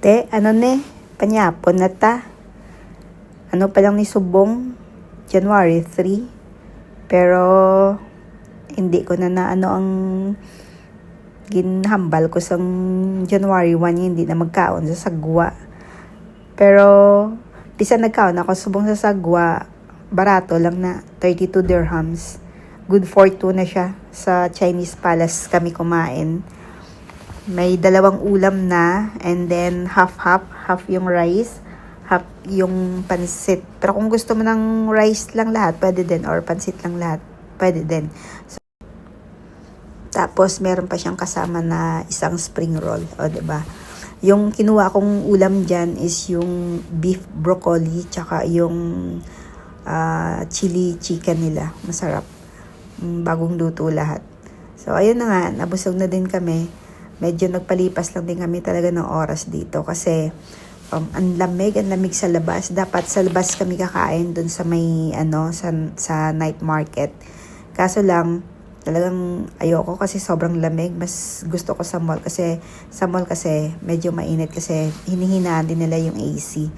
Te, ano ne? Panyapon na ta. Ano pa lang ni subong? January 3. Pero, hindi ko na ano ang ginhambal ko sa January 1, hindi na magkaon sa sagwa. Pero, bisan nagkaon ako subong sa sagwa, barato lang na, 32 dirhams. Good for two na siya. Sa Chinese Palace kami kumain. May dalawang ulam na, and then half yung rice, half yung pansit. Pero kung gusto mo ng rice lang lahat, pwede din, or pansit lang lahat, pwede din. So, tapos meron pa siyang kasama na isang spring roll, o 'di ba? Yung kinuha kong ulam diyan is yung beef broccoli tsaka yung chili chicken nila. Masarap. Bagong luto lahat. So ayun na nga, nabusog na din kami. Medyo nagpalipas lang din kami talaga ng oras dito kasi ang lamig sa labas. Dapat sa labas kami kakain dun sa may sa night market. Kaso lang talagang ayoko kasi sobrang lamig. Mas gusto ko sa mall kasi medyo mainit kasi hinihinaan din nila yung AC.